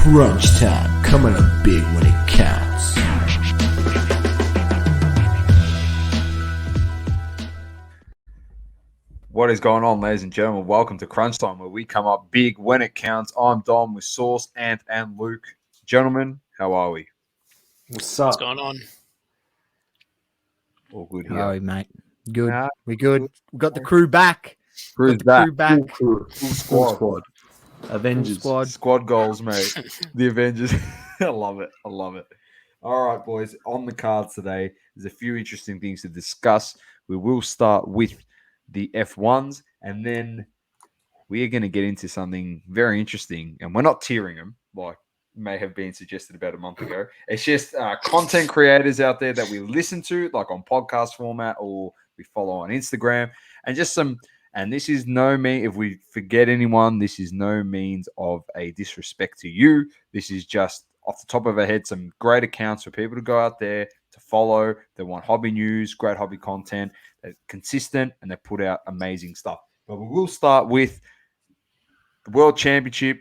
Crunch time, coming up big when it counts. What is going on, ladies and gentlemen? Welcome to Crunch Time, where we come up big when it counts. I'm Dom with Sauce, Ant, and Luke. Gentlemen, how are we? What's up? What's going on? All good here. How are we, mate? Good. Nah, We good. We got the crew back. Crew's Got the back. crew back. Full squad. Avengers. Squad goals, mate. The Avengers. I love it. All right, boys. On the cards today, there's a few interesting things to discuss. We will start with the F1s, and then we are going to get into something very interesting. And we're not tiering them, like may have been suggested about a month ago. It's just content creators out there that we listen to, like on podcast format, or we follow on Instagram, and just some. And this is if we forget anyone, this is no means of a disrespect to you. This is just off the top of our head, some great accounts for people to go out there to follow. They want hobby news, great hobby content. They're consistent, and they put out amazing stuff. But we will start with the World Championship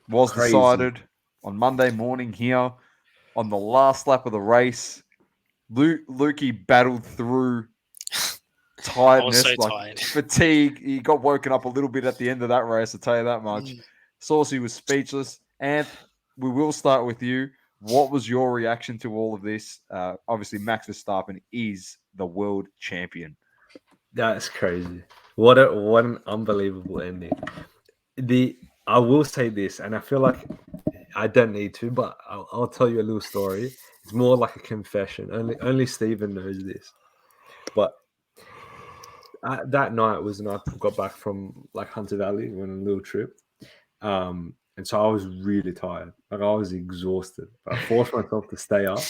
was decided on Monday morning here on the last lap of the race. Lukey battled through tiredness, tired. fatigue. He got woken up a little bit at the end of that race, I'll tell you that much. Saucy was speechless. And we will start with you. What was your reaction to all of this? Obviously, Max Verstappen is the world champion. That's crazy. What an unbelievable ending. I will say this, and I feel like I don't need to, but I'll tell you a little story. It's more like a confession. Only Stephen knows this. But that night was the night I got back from like Hunter Valley, went on a little trip. And so I was really tired. Like I was exhausted. I forced myself to stay up.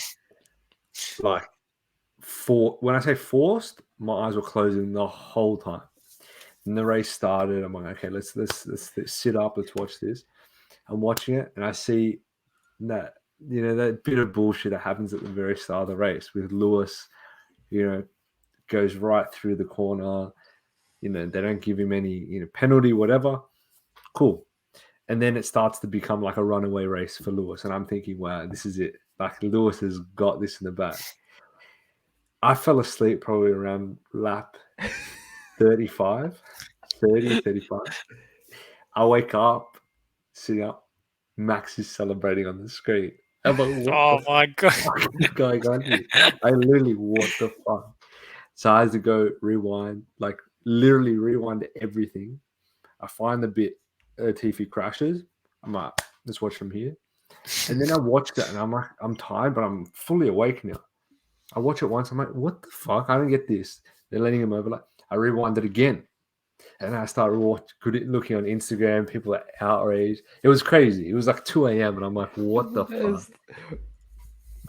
Like when I say forced, my eyes were closing the whole time. And the race started. I'm like, okay, let's sit up, let's watch this. I'm watching it, and I see that that bit of bullshit that happens at the very start of the race with Lewis, goes right through the corner. They don't give him any penalty, whatever. Cool. And then it starts to become like a runaway race for Lewis. And I'm thinking, wow, this is it. Like Lewis has got this in the bag. I fell asleep probably around lap 35. I wake up, sitting up. Max is celebrating on the screen. I'm like, what my God. fuck is going on here? I literally, what the fuck? So I had to go rewind, like literally rewind everything. I find the bit Latifi crashes. I'm like, let's watch from here. And then I watched it, and I'm like, I'm tired, but I'm fully awake now. I watch it once. I'm like, what the fuck? I don't get this. They're letting him over. Like, I rewind it again. And I started looking on Instagram. People are outraged. It was crazy. It was like 2 a.m. And I'm like, what the fuck?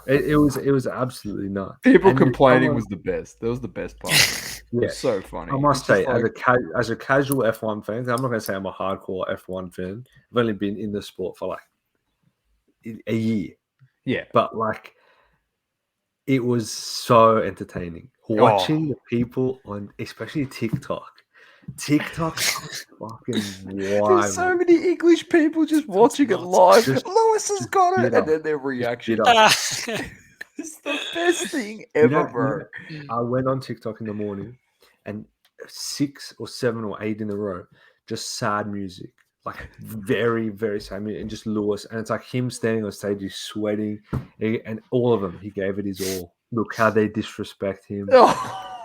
It was absolutely nuts. People complaining was the best. That was the best part. Yeah. It was so funny. I must say, as a casual F1 fan, I'm not going to say I'm a hardcore F1 fan. I've only been in the sport for like a year. Yeah. But like, it was so entertaining. Watching the people on, especially TikTok was fucking wild. There's so many English people just watching it live. Lewis has got it. And then their reaction. It's the best thing ever, bro. I went on TikTok in the morning, and 6 or 7 or 8 in a row, just sad music. Like very, very sad music. And just Lewis. And it's like him standing on stage, he's sweating. And all of them, he gave it his all. Look how they disrespect him.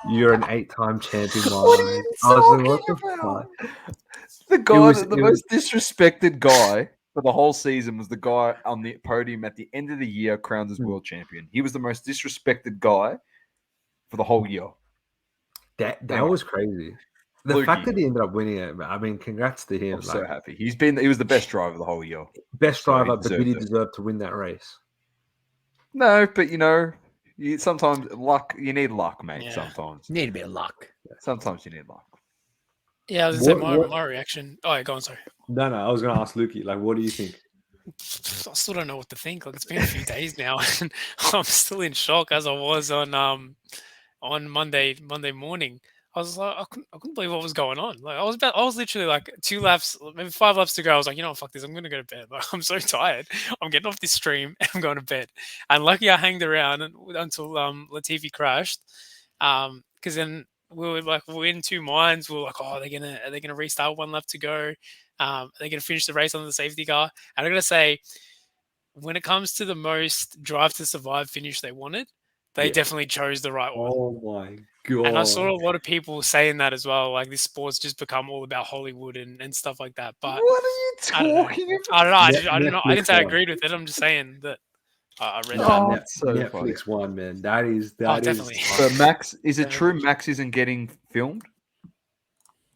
You're an 8-time champion. What are you talking about? The guy, the most disrespected guy for the whole season was the guy on the podium at the end of the year crowned as world champion. He was the most disrespected guy for the whole year. That was crazy. The fact that he ended up winning it, I mean, congrats to him. I'm so happy. He was the best driver the whole year. Best driver, but did he deserve to win that race? No, but sometimes luck. You need luck, mate. Yeah. Sometimes You need a bit of luck. Sometimes you need luck. Yeah, I was going to say my reaction. Oh, yeah, go on, sorry. No, I was going to ask Lukey, like, what do you think? I still don't know what to think. Like, it's been a few days now, and I'm still in shock as I was on Monday morning. I was like, I couldn't believe what was going on. Like, I was literally like 2 laps, maybe 5 laps to go. I was like, you know what, fuck this. I'm gonna go to bed. Like, I'm so tired. I'm getting off this stream and I'm going to bed. And lucky I hanged around until Latifi crashed. Because then we were in two minds. We were like, oh, are they gonna restart 1 lap to go? Are they gonna finish the race on the safety car? And I gotta say, when it comes to the most drive to survive finish they wanted, they definitely chose the right one. Oh my And I saw god! a lot of people saying that as well. Like, this sport's just become all about Hollywood and stuff like that. But What are you I don't know. talking I don't know. I don't know. I Netflix didn't say I one. agreed with it. I'm just saying that I read No, that. Oh, it's so funny. Netflix one, man. That is Definitely. So Max, is it true Definitely. Max isn't getting filmed?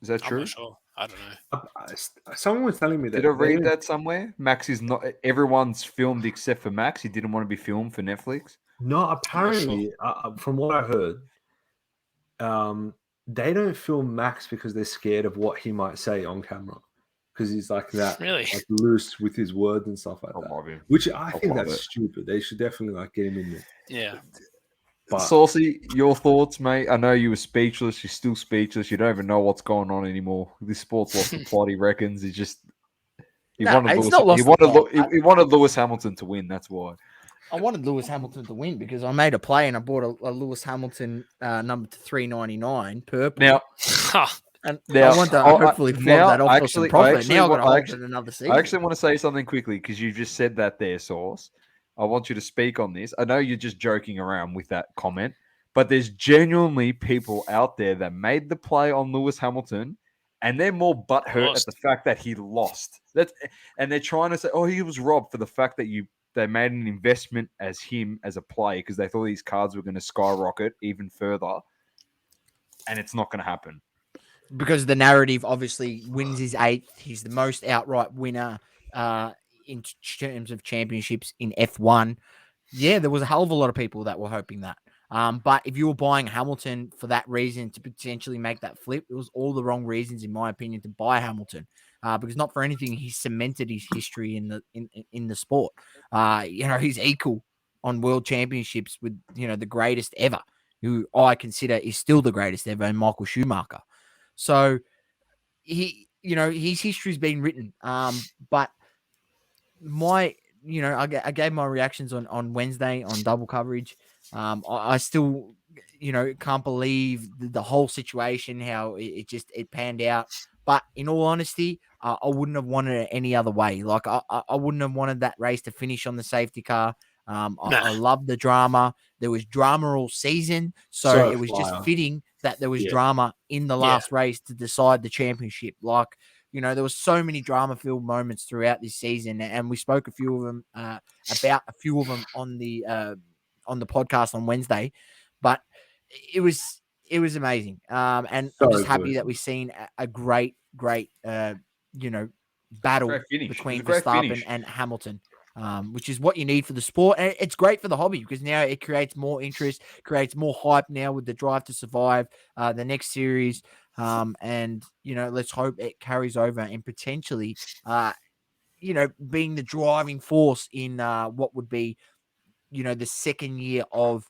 Is that I'm true? not sure. I don't know. Someone was telling me that. Did I they read don't- that somewhere? Max is not. Everyone's filmed except for Max. He didn't want to be filmed for Netflix. No, apparently, from what I heard, they don't film Max because they're scared of what he might say on camera, because he's like that, Really? like loose with his words and stuff like I that. love him. Which I think love that's it. stupid. They should definitely like get him in there. Yeah. But Saucy, your thoughts, mate? I know you were speechless. You're still speechless. You don't even know what's going on anymore. This sport's lost the plot. He reckons he just. He Nah, wanted it's Lewis. not lost He the wanted. plot. He wanted Lewis Hamilton to win. That's why. I wanted Lewis Hamilton to win because I made a play and I bought a Lewis Hamilton number to 399 purple. Now, and now, I want to oh, hopefully flog now, that off for some actually- I profit. actually Now I've got wa- to I hold actually- it another season. I actually want to say something quickly because you just said that there, Sauce. I want you to speak on this. I know you're just joking around with that comment, but there's genuinely people out there that made the play on Lewis Hamilton, and they're more butthurt at Lost. the fact that he lost. And they're trying to say, "Oh, he was robbed," for the fact that they made an investment as him as a play because they thought these cards were going to skyrocket even further, and it's not going to happen. Because the narrative obviously wins his 8th. He's the most outright winner in terms of championships in F1. Yeah, there was a hell of a lot of people that were hoping that. But if you were buying Hamilton for that reason to potentially make that flip, it was all the wrong reasons, in my opinion, to buy Hamilton. Because not for anything, he cemented his history in the sport. He's equal on world championships with the greatest ever, who I consider is still the greatest ever, and Michael Schumacher. So his history's been written. But I gave my reactions on Wednesday on double coverage. I still, can't believe the whole situation, how it panned out. But in all honesty, I wouldn't have wanted it any other way. Like I wouldn't have wanted that race to finish on the safety car. I love the drama. There was drama all season, so it was just fitting that there was drama in the last race to decide the championship. Like, there was so many drama-filled moments throughout this season, and we spoke a few of them about a few of them on the podcast on Wednesday. But it was amazing, and I'm just happy that we've seen a great battle between Verstappen and Hamilton. Which is what you need for the sport. And it's great for the hobby because now it creates more interest, creates more hype now with the Drive to Survive, the next series. And, let's hope it carries over and potentially, being the driving force in what would be, the second year of,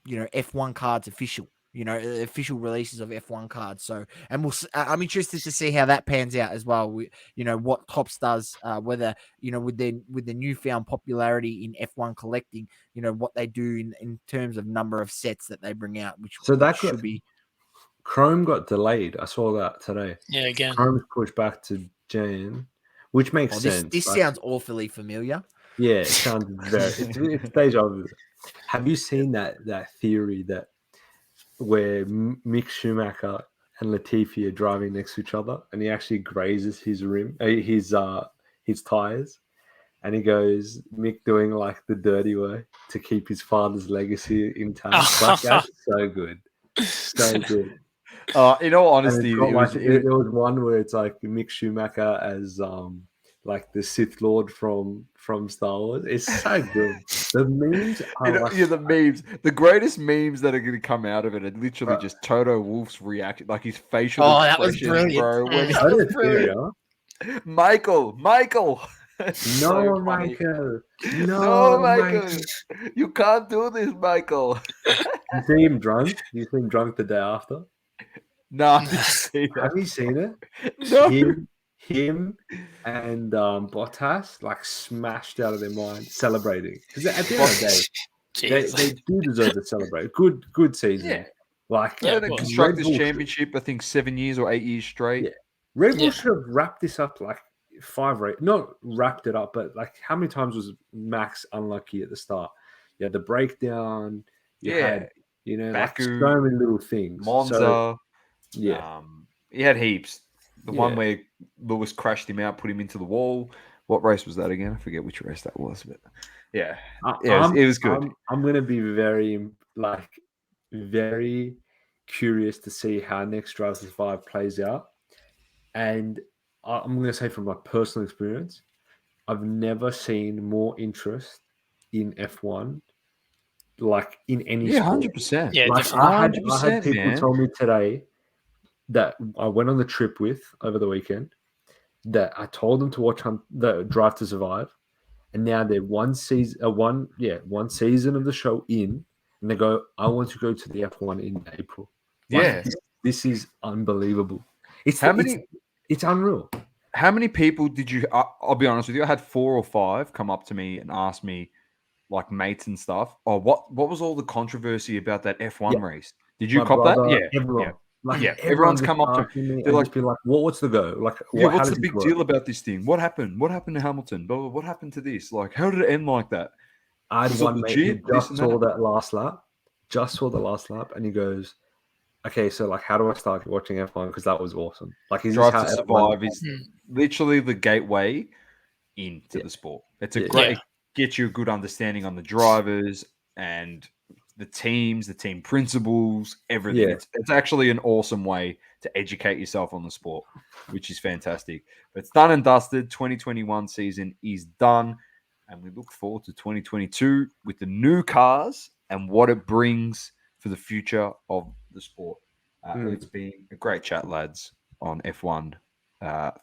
F1 cards official. Official releases of F1 cards. So, and I'm interested to see how that pans out as well. What Topps does, whether, with the newfound popularity in F1 collecting, what they do in terms of number of sets that they bring out, which should be. Chrome got delayed. I saw that today. Yeah, again. Chrome's pushed back to Jan, which makes sense. This sounds awfully familiar. Yeah, it sounds very. It's deja vu. Have you seen that theory that where Mick Schumacher and Latifi are driving next to each other, and he actually grazes his tires, and he goes Mick doing like the dirty way to keep his father's legacy intact. Like, that's so good, so good. In all honesty, there was one where it's like Mick Schumacher as like the Sith Lord from Star Wars. It's so good. The memes are the memes. The greatest memes that are going to come out of it are literally just Toto Wolff's reaction, like his facial that was expression, brilliant. bro. When That was brilliant. Michael. No, Michael. No, Michael. You can't do this, Michael. You see him drunk? You see him drunk the day after? No, I didn't see that. Have you seen it? No. Him and Bottas like smashed out of their mind celebrating because at the end of the day, Jeez. they do deserve to celebrate. Good season. Yeah. Like Yeah, Yeah, of the course. Constructors Red Bull Championship, I think 7 years or 8 years straight. Yeah. Red Bull Yeah. should have wrapped this up like 5 race. Not wrapped it up, but like how many times was Max unlucky at the start? You had the breakdown. You had, like Baku, so many little things. Monza. So, yeah. He had heaps. The one Yeah. where Lewis crashed him out, put him into the wall. What race was that again? I forget which race that was, but yeah, it was good. I'm going to be very curious to see how next Drive to Survive plays out. And I'm going to say from my personal experience, I've never seen more interest in F1, like in any Yeah, sport. 100%. Yeah, Like definitely. I had 100%, people man. tell me today that I went on the trip with over the weekend that I told them to watch the Drive to Survive, and now they're one season of the show in, and they go, I want to go to the F1 in April. Yeah. This is unbelievable. It's unreal. How many people did you? I'll be honest with you. I had 4 or 5 come up to me and ask me, like mates and stuff. Oh, what was all the controversy about that F1 race? Did you My cop brother, that? Yeah, everyone. Like yeah. everyone's Everyone's come up to asking me they're and like, just be like, what's the go? Like, yeah, how what's does the it big work? deal about this thing? What happened? What happened to Hamilton? Blah, blah, what happened to this? Like, how did it end like that? I had Was it one mate who legit? This just and saw that? that last lap, and he goes, okay, so like, how do I start watching F1? Because that was awesome. Like, is this Drive how to F1 Survive is Hmm. literally the gateway into the sport. It's a Yeah. great, Yeah. it gets you a good understanding on the drivers and the teams, the team principles, everything. Yeah. It's actually an awesome way to educate yourself on the sport, which is fantastic. But it's done and dusted. 2021 season is done, and we look forward to 2022 with the new cars and what it brings for the future of the sport. It's been a great chat, lads, on F1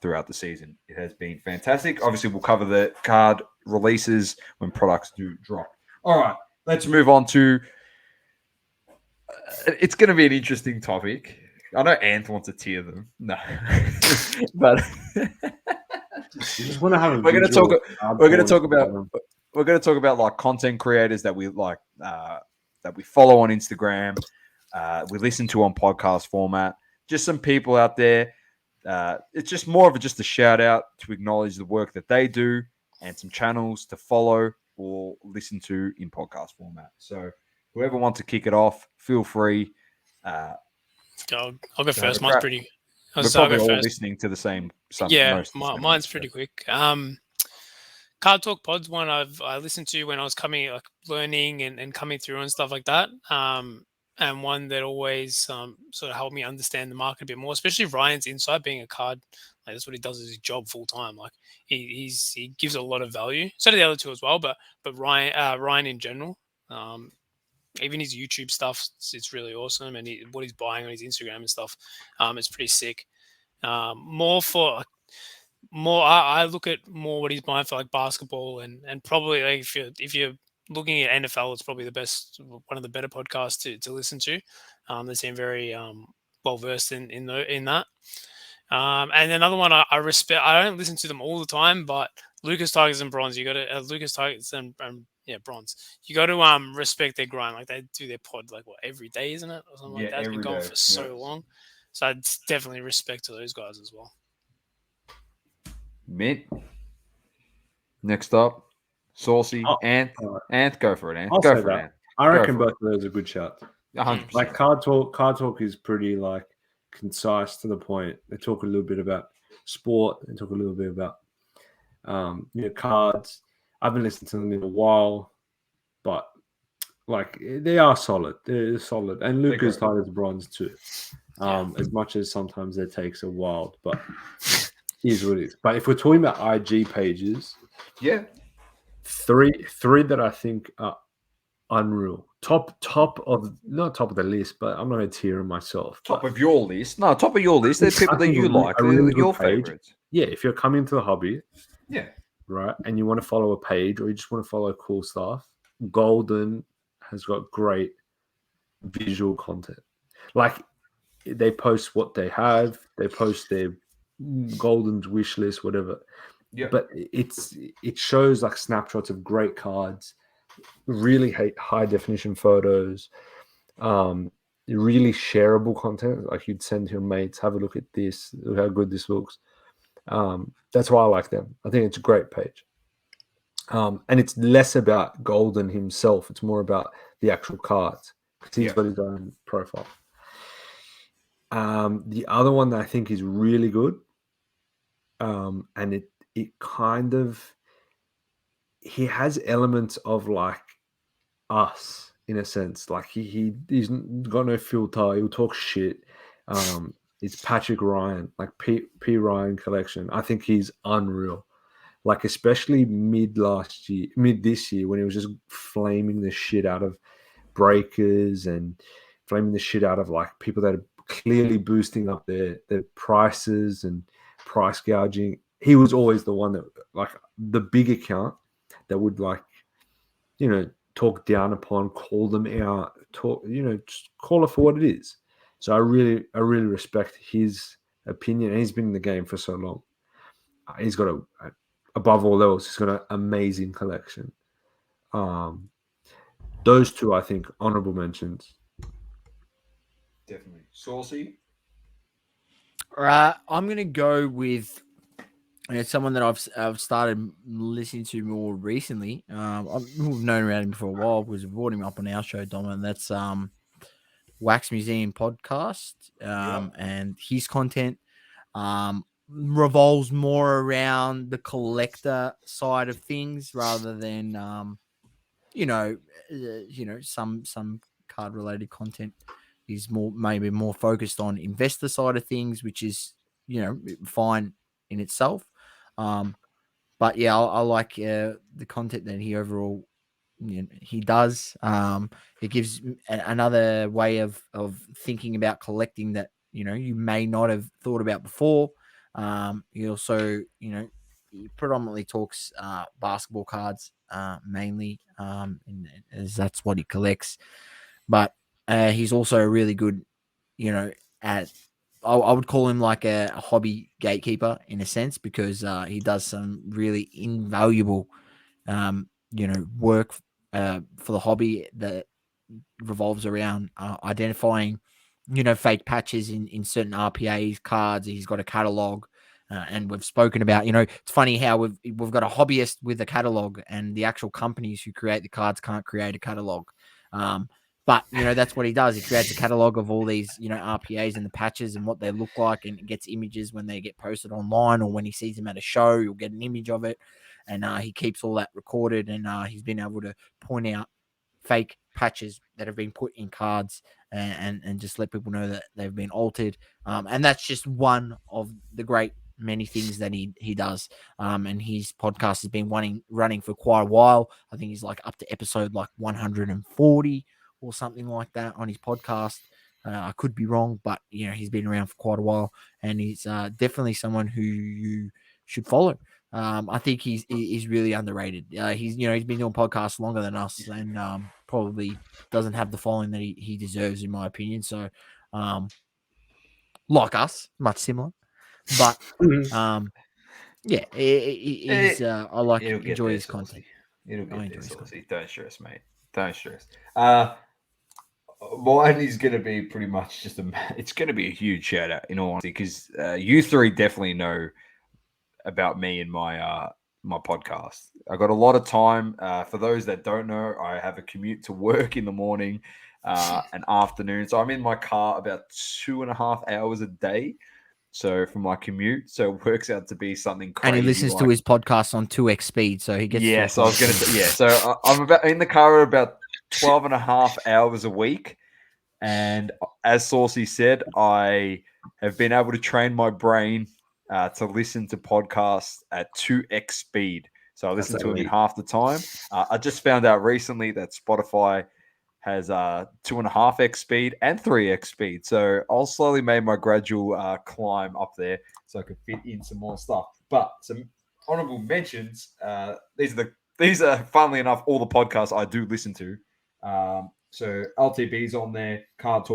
throughout the season. It has been fantastic. Obviously, we'll cover the card releases when products do drop. All right, let's move on to. It's going to be an interesting topic. I know Anth wants to tier them. No, but You just want to have a we're going to visual talk. of We're going to hardcore talk about. F1. We're going to talk about like content creators that we like, that we follow on Instagram, we listen to on podcast format. Just some people out there. It's just more of just a shout out to acknowledge the work that they do and some channels to follow or listen to in podcast format. So whoever wants to kick it off, feel free. I'll go first. we're Mine's pretty. We're I'll probably go all first. listening to the same. Yeah, most mine's pretty quick. Card Talk Pod's one I listened to when I was like learning and coming through and stuff like that. And one that always sort of helped me understand the market a bit more, especially Ryan's insight. Being a card, like that's what he does as his job full time. Like he gives a lot of value. So do the other two as well, but Ryan in general. Even his YouTube stuff, it's really awesome, and what he's buying on his Instagram and stuff, it's pretty sick. I look at more what he's buying for like basketball and probably like if you're looking at NFL, it's probably one of the better podcasts to listen to. They seem very well versed in that. And another one I respect. I don't listen to them all the time, but Lucas Tigers and Bronze. You got to Lucas Tigers and Bronze. You got to respect their grind. Like they do their pod like every day, isn't it, or something like that? It's been going for so long. So I'd definitely respect to those guys as well. Mint. Next up, Saucy. Anth, go for it, Anth. I'll Go say for it, that. Anth. I reckon both of those are good shots. 100%. Like Card Talk is pretty like concise to the point. They talk a little bit about sport. They talk a little bit about cards. I haven't listened to them in a while, but like they are solid. They're solid, and Lucas Tigers Bronze too. As much as sometimes their takes are wild, but is what it is. But if we're talking about IG pages, three that I think are unreal. Top of not top of the list, but I'm not going to tier them myself. Top of your list? No, top of your list. They're people that you like. They're your favorites. Yeah, if you're coming to the hobby, right, and you want to follow a page or you just want to follow cool stuff, Golden has got great visual content. Like they post what they have, they post their golden wish list, whatever. Yeah. But it shows like snapshots of great cards, really high definition photos, really shareable content. Like you'd send to your mates, have a look at this, look how good this looks. That's why I like them. I think it's a great page. And it's less about Golden himself. It's more about the actual cards because he's got his own profile. The other one that I think is really good, and it kind of, he has elements of like us in a sense. Like he's got no filter. He'll talk shit. It's Patrick Ryan, like P Ryan collection. I think he's unreal. Like especially mid this year when he was just flaming the shit out of breakers and flaming the shit out of like people that are clearly boosting up their prices and price gouging. He was always the one that like the big account that would like, talk down upon, call them out, just call it for what it is. So I really respect his opinion, and he's been in the game for so long. He's got above all else, he's got an amazing collection. Those two, I think, honorable mentions. Definitely. Saucy? I'm going to go with someone that I've started listening to more recently. We've known about him for a while because we brought him up on our show, Dom, and that's Wax Museum podcast. And his content revolves more around the collector side of things rather than some card related content. He's maybe more focused on investor side of things, which is fine in itself. But yeah, I like the content that he overall he does. It gives another way of thinking about collecting that you may not have thought about before. He also he predominantly talks basketball cards mainly, as that's what he collects. But he's also really good, at I would call him like a hobby gatekeeper in a sense because he does some really invaluable, work for the hobby that revolves around identifying, fake patches in certain RPAs cards. He's got a catalog. And we've spoken about, it's funny how we've got a hobbyist with a catalog, and the actual companies who create the cards can't create a catalog. But that's what he does. He creates a catalog of all these, RPAs and the patches and what they look like, and gets images when they get posted online, or when he sees them at a show, you'll get an image of it, and he keeps all that recorded. And he's been able to point out fake patches that have been put in cards, and just let people know that they've been altered. And that's just one of the great many things that he does. And his podcast has been running for quite a while. I think he's like up to episode like 140 or something like that on his podcast. I could be wrong, but he's been around for quite a while, and he's definitely someone who you should follow. I think he's really underrated. He's been doing podcasts longer than us, and probably doesn't have the following that he deserves, in my opinion. So, like us, much similar, but yeah, he's I like enjoy his content. It'll I get enjoy there, his Saucy. Don't stress, mate. Don't stress. Mine is going to be pretty much it's going to be a huge shout out in all honesty, because you three definitely know about me and my my podcast. I got a lot of time. For those that don't know, I have a commute to work in the morning and afternoon. So I'm in my car about 2.5 hours a day. So for my commute, so it works out to be something crazy. And he listens to his podcast on 2x speed, so he gets. Yes, I was going to say, yeah. So I'm about in the car about 12.5 hours a week. And as Saucy said, I have been able to train my brain to listen to podcasts at 2x speed. So I listen to them in half the time. I just found out recently that Spotify has 2.5x speed and 3x speed. So I'll slowly make my gradual climb up there so I can fit in some more stuff. But some honorable mentions. These are funnily enough all the podcasts I do listen to. So LTB's on there, Card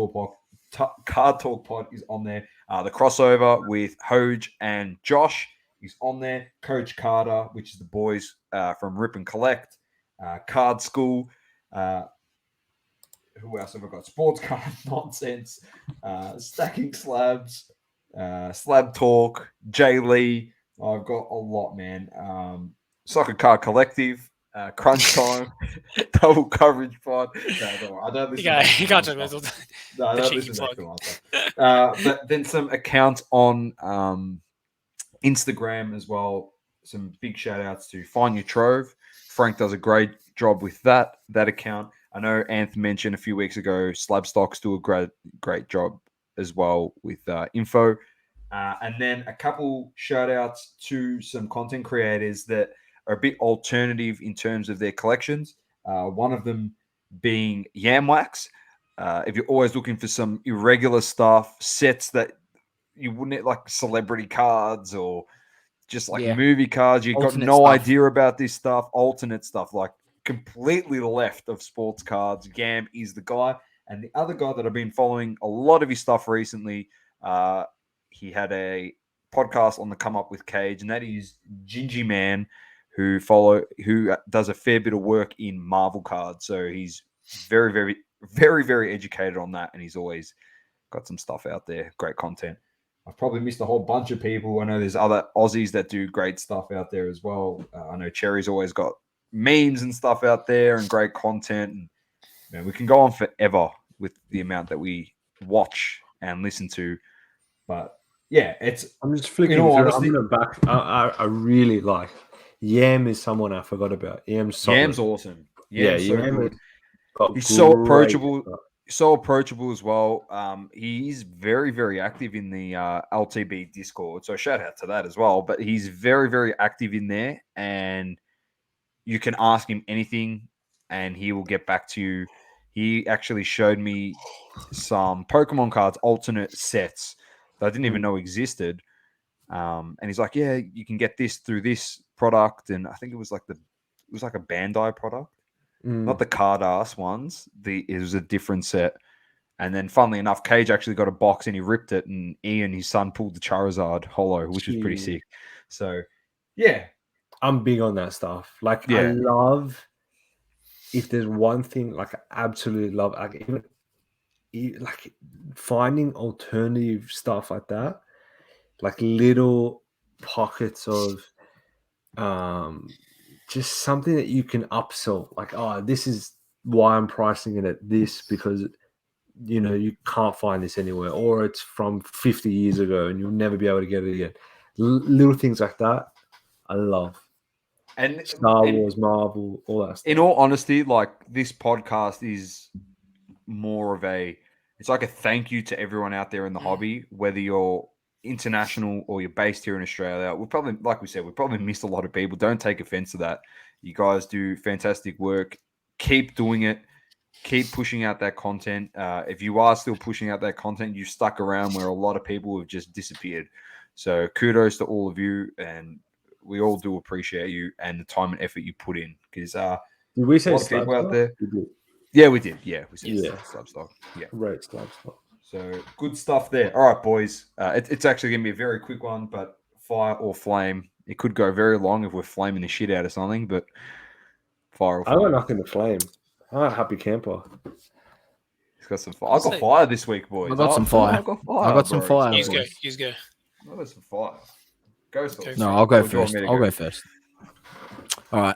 Card Talk Pod is on there. The crossover with Hoj and Josh is on there. Coach Carter, which is the boys from Rip and Collect, Card School. Who else have I got? Sports Card Nonsense, Stacking Slabs, Slab Talk, Jay Lee. I've got a lot, man. Soccer Card Collective, Crunch Time, Double Coverage Pod. No, I don't listen. You can't talk about No, I the don't cheeky listen back plug. to myself. But then some accounts on Instagram as well. Some big shout outs to Find Your Trove. Frank does a great job with that account. I know Anth mentioned a few weeks ago, Slabstocks do a great job as well with info. And then a couple shout outs to some content creators that are a bit alternative in terms of their collections. One of them being Yamwax. If you're always looking for some irregular stuff, sets that you wouldn't like celebrity cards or just like movie cards, you've got Alternate no stuff. idea about this stuff, alternate stuff, like completely left of sports cards. Yam is the guy. And the other guy that I've been following a lot of his stuff recently, he had a podcast on the Come Up with Cage, and that is Gingy Man, who does a fair bit of work in Marvel cards. So he's very, very, very, very educated on that, and he's always got some stuff out there. Great content. I've probably missed a whole bunch of people. I know there's other Aussies that do great stuff out there as well. I know Cherry's always got memes and stuff out there and great content. And man, we can go on forever with the amount that we watch and listen to. But yeah, I'm just flicking in all through. honesty, I'm gonna back. I really like Yam. Is someone I forgot about. Yam's solid. Yam's awesome. Yam's so Yam good. has got He's so great approachable. stuff. So approachable as well. He's very, very active in the LTB Discord. So shout out to that as well. But he's very, very active in there, and you can ask him anything, and he will get back to you. He actually showed me some Pokemon cards, alternate sets that I didn't even know existed. And he's like, "Yeah, you can get this through this product," and I think it was like a Bandai product. Not the card ass ones. It was a different set. And then, funnily enough, Cage actually got a box and he ripped it, and Ian, his son, pulled the Charizard holo, which was pretty sick. So, yeah. I'm big on that stuff. Like, I Yeah. love, if there's one thing, like, I absolutely love, like, like finding alternative stuff like that, like little pockets of just something that you can upsell, like, oh, this is why I'm pricing it at this, because you can't find this anywhere, or it's from 50 years ago and you'll never be able to get it again. Little things like that I love. And Star Wars, Marvel, all that stuff. In all honesty, like, this podcast is more of it's like a thank you to everyone out there in the hobby, whether you're international or you're based here in Australia. We'll probably, like we said, we probably missed a lot of people. Don't take offense to that. You guys do fantastic work. Keep doing it. Keep pushing out that content. If you are still pushing out that content, you've stuck around where a lot of people have just disappeared. So kudos to all of you, and we all do appreciate you and the time and effort you put in. Because did we say a lot of people out there. We did. Yeah, we did. Yeah, we said Slabstock. Yeah. Right, Slabstock. So good stuff there. All right, boys. It's actually going to be a very quick one, but fire or flame. It could go very long if we're flaming the shit out of something, but fire or flame. I got nothing to flame. I'm a happy camper. He's got some fire. I got fire this week, boys. I got some fire. I got fire. I got some bro. fire. Use go. boys. Use go. I got some fire. Go, Sauce. No, I'll go Or do you want first. me to I'll go first. All right.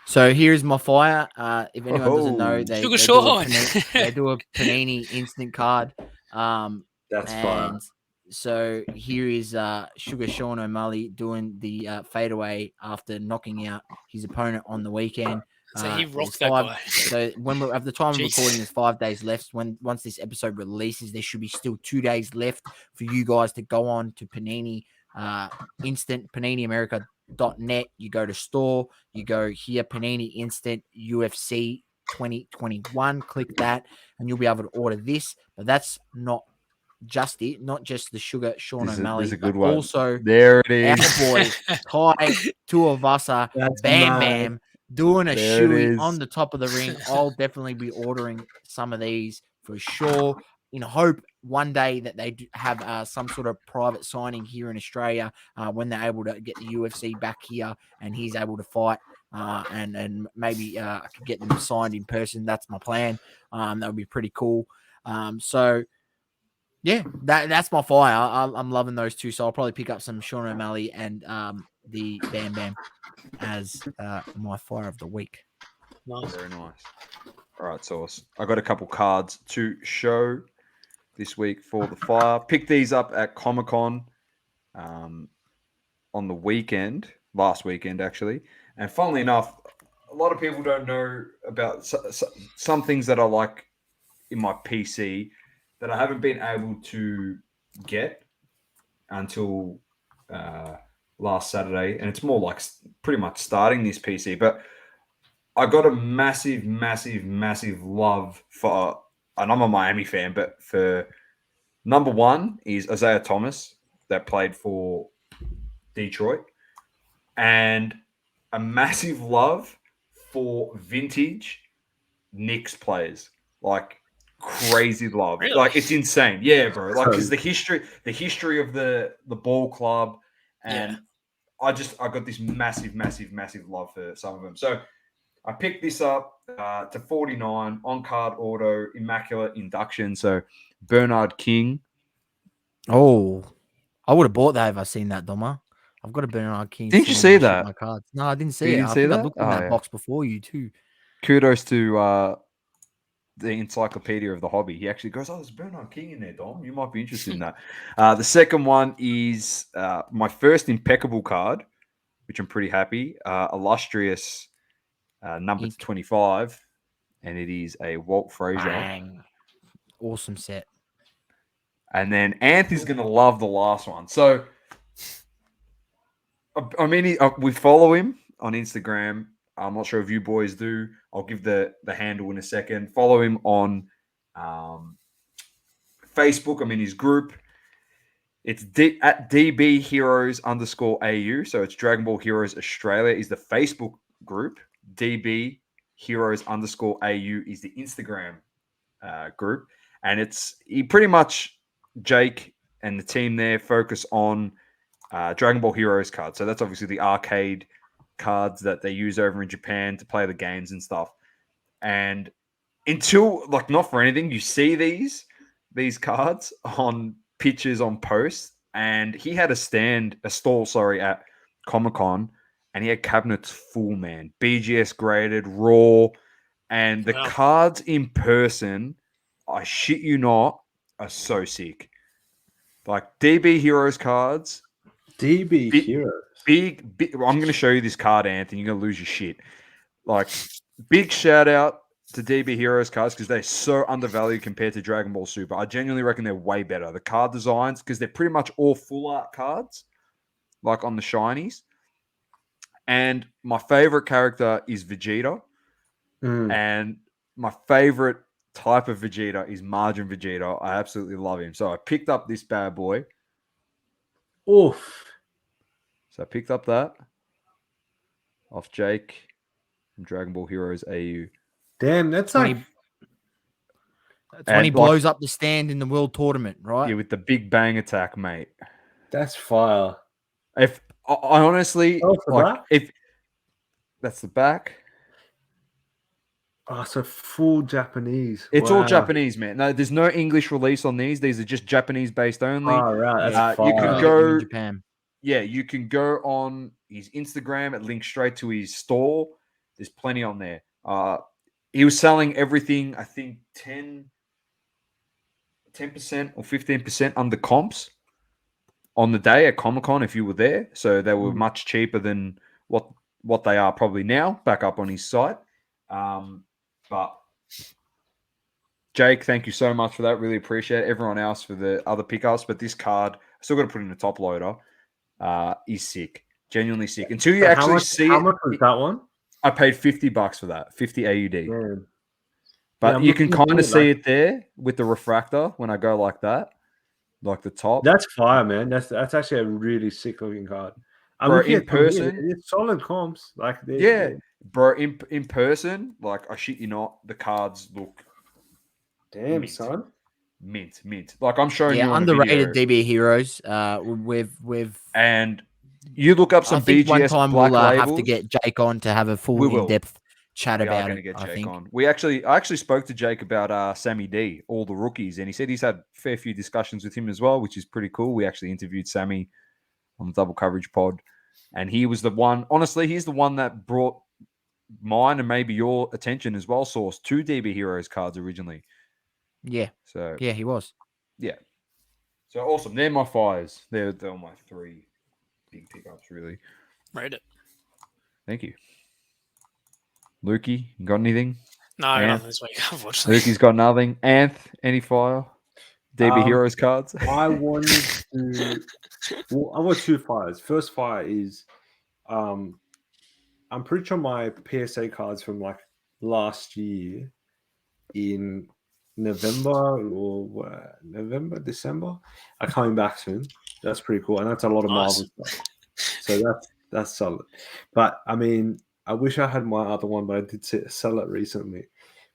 So here's my fire. If anyone doesn't know, Sugar Sean. They do a Panini instant card. That's fire. And so here is Sugar Sean O'Malley doing the fadeaway after knocking out his opponent on the weekend. So he rocked there's that guy. So when we're at the time of Jeez. recording, there's 5 days left. Once this episode releases, there should be still 2 days left for you guys to go on to Panini Instant, PaniniAmerica.net. You go to store, you go here, Panini Instant UFC 2021. Click that, and you'll be able to order this. But that's not just it, not just the Sugar Sean O'Malley, This is a good but one. also There it is. our boy Ty Tuivasa, That's Bam mad. Bam, doing a There it shoey is. on the top of the ring. I'll definitely be ordering some of these for sure. in hope one day that they do have some sort of private signing here in Australia when they're able to get the UFC back here and he's able to fight. And maybe I could get them signed in person. That's my plan. That would be pretty cool. So yeah, that's my fire. I'm loving those two. So I'll probably pick up some Sean O'Malley and the Bam Bam as my fire of the week. Nice. Very nice. All right, Sauce. I got a couple cards to show this week for the fire. Picked these up at Comic-Con on the weekend, last weekend actually. And funnily enough, a lot of people don't know about some things that I like in my PC that I haven't been able to get until last Saturday. And it's more like pretty much starting this PC. But I got a massive, massive, massive love for, and I'm a Miami fan, but for number one is Isaiah Thomas that played for Detroit, and a massive love for vintage Knicks players, like crazy love. Really? Like it's insane. Yeah, bro. Like because the history of the ball club, and I got this massive, massive, massive love for some of them. So I picked this up to 49 on card auto, immaculate induction. So Bernard King. Oh, I would have bought that if I seen that, Doma. I've got a Bernard King. Didn't you sitting in see my shit, that? My cards. No, I didn't see You it. didn't I see think I that? looked in Oh, that yeah. box before you too. Kudos to the encyclopedia of the hobby. He actually goes, "Oh, there's Bernard King in there, Dom. You might be interested in that." The second one is my first impeccable card, which I'm pretty happy. Illustrious number 25, and it is a Walt Frazier. Bang. Awesome set. And then Anthony's going to love the last one. So, I mean, we follow him on Instagram. I'm not sure if you boys do. I'll give the handle in a second. Follow him on Facebook. I'm in his group. It's at DB Heroes _AU. So it's Dragon Ball Heroes Australia is the Facebook group. DB Heroes _AU is the Instagram group. And it's pretty much Jake and the team there focus on Dragon Ball Heroes cards. So that's obviously the arcade cards that they use over in Japan to play the games and stuff. And until, like, not for anything, you see these cards on pictures on posts. And he had a stall at Comic-Con, and he had cabinets full, man. BGS graded, raw. And the cards in person, I shit you not, are so sick. Like DB Heroes cards. DB Heroes. Big. I'm going to show you this card, Anthony. You're going to lose your shit. Like, big shout out to DB Heroes cards because they're so undervalued compared to Dragon Ball Super. I genuinely reckon they're way better. The card designs, because they're pretty much all full art cards, like on the shinies. And my favorite character is Vegeta. And my favorite type of Vegeta is Margin Vegeta. I absolutely love him. So I picked up this bad boy. Oof. So I picked up that off Jake from Dragon Ball Heroes AU. Damn, that's like... That's when he blows up the stand in the world tournament, right? Yeah, with the big bang attack, mate. That's fire. If I honestly, if that's the back. Oh, so full Japanese. It's all Japanese, man. No, there's no English release on these. These are just Japanese based only. Oh, right. That's you can go in Japan. Yeah, you can go on his Instagram. It links straight to his store. There's plenty on there. He was selling everything, I think 10% or 15% under comps on the day at Comic-Con if you were there. So they were much cheaper than what they are probably now, back up on his site. But Jake, thank you so much for that. Really appreciate it. Everyone else for the other pickups. But this card, I still got to put in the top loader, is sick. Genuinely sick. Until you actually see how much was that one? I paid $50 for that, 50 AUD. Man. But you can kind of see it there with the refractor when I go like that, like the top. That's fire, man. That's actually a really sick looking card. Bro, in person, it's solid comps. Like bro, in person, like I shit you not, the cards look damn mint. son. mint. Like I'm showing you Yeah, on underrated a video, DB heroes. We've. and you look up I some think one BGS time black we'll labels. have to get Jake on to have a full We will. in-depth chat We are about going to it. get I Jake think. on. I actually spoke to Jake about Sammy D, all the rookies, and he said he's had a fair few discussions with him as well, which is pretty cool. We actually interviewed Sammy on the Double Coverage pod, and he was the one. Honestly, he's the one that brought mine and maybe your attention as well, Source, to DB Heroes cards originally. Yeah, So yeah, he was. yeah. So awesome. They're my fires. They're my three big pickups, really. Rate it. Thank you. Lukey, you got anything? No, I got Anth? nothing this week, unfortunately. Lukey's got nothing. Anth, any fire? DB Heroes cards? I wanted to. Well, I got two fires. First fire is, I'm pretty sure my PSA cards from like last year in December are coming back soon. That's pretty cool, and that's a lot of Nice. Marvel stuff. So that's solid. But I mean, I wish I had my other one, but I did sell it recently.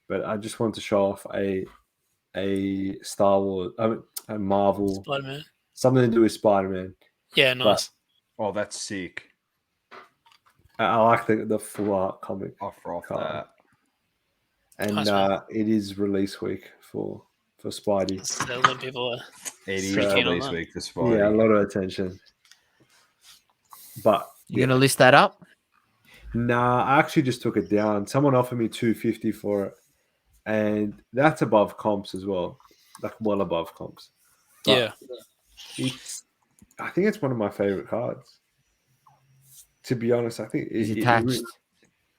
But I just wanted to show off a Star Wars, a Marvel, Spider-Man. something to do with Spider-Man. Yeah, nice. Oh, that's sick. I like the full art comic, I froth card. that. and Nice, man. it is release week for Spidey. So when people are It is So- release week for Spidey. Yeah, a lot of attention. But You gonna list that up? Nah, I actually just took it down. Someone offered me $250 for it, and that's above comps as well, like well above comps. But yeah. I think it's one of my favorite cards. To be honest, I think He's attached.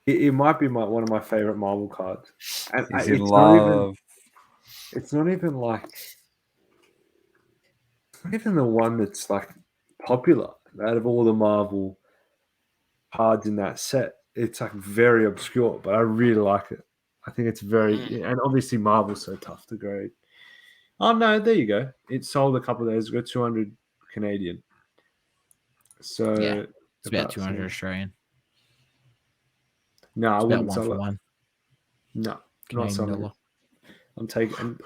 it might be one of my favorite Marvel cards. And He's it's in not even. love. It's not even like. It's not even the one that's like popular out of all the Marvel cards in that set. It's like very obscure, but I really like it. I think it's very, and obviously Marvel's so tough to grade. Oh no, there you go. It sold a couple of days ago, 200 Canadian. So Yeah, It's about 200 same. Australian. No, I It's about wouldn't one sell for it. one. No, not Canadian selling dollar. it.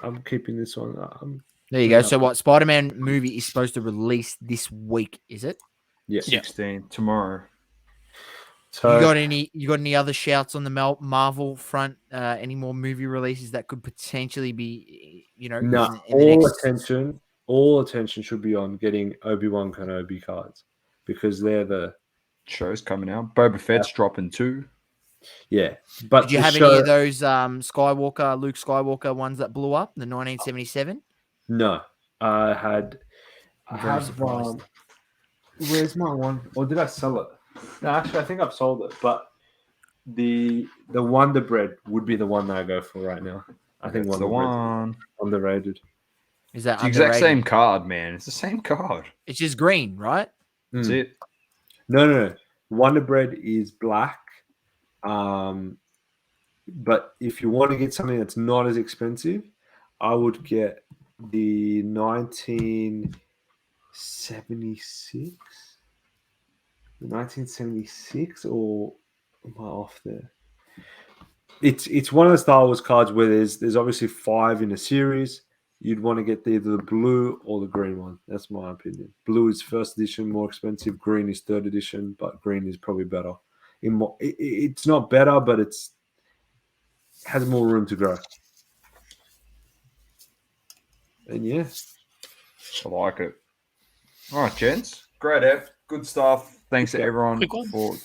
I'm keeping this one. There you go. So what? Spider-Man movie is supposed to release this week, is it? Yeah. 16 tomorrow. So You got any other shouts on the Marvel front? Any more movie releases that could potentially be, no, in the all next... attention should be on getting Obi-Wan Kenobi cards because they're the Show's coming out. Boba Fett's dropping too. But Did you the have show, any of those Luke Skywalker ones that blew up, the 1977? No, I had. I Very have. surprised. Where's my one? Or did I sell it? No, actually, I think I've sold it. But the Wonder Bread would be the one that I go for right now. I think That's Wonder the Bread's one. underrated. Is that It's the exact underrated? same card, man. It's the same card. It's just green, right? That's Mm. it. No. Wonder Bread is black. But if you want to get something that's not as expensive, I would get the 1976. The 1976, or am I off there? It's one of the Star Wars cards where there's obviously 5 in a series. You'd want to get either the blue or the green one. That's my opinion. Blue is first edition, more expensive. Green is third edition, but green is probably better. It's not better, but has more room to grow. And yeah, I like it. All right, gents. Great, Ev. Good stuff. Thanks to everyone Quick one. for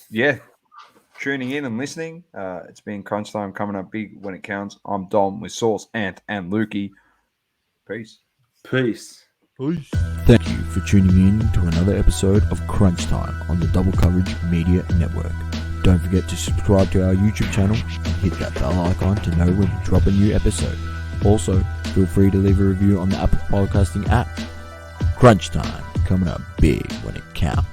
tuning in and listening. It's been crunch time coming up big when it counts. I'm Dom with Sauce, Ant, and Lukey. Peace. peace. Thank you for tuning in to another episode of Crunch Time on the Double Coverage Media Network. Don't forget to subscribe to our YouTube channel and hit that bell icon to know when we drop a new episode. Also, feel free to leave a review on the Apple Podcasting app. Crunch Time, coming up big when it counts.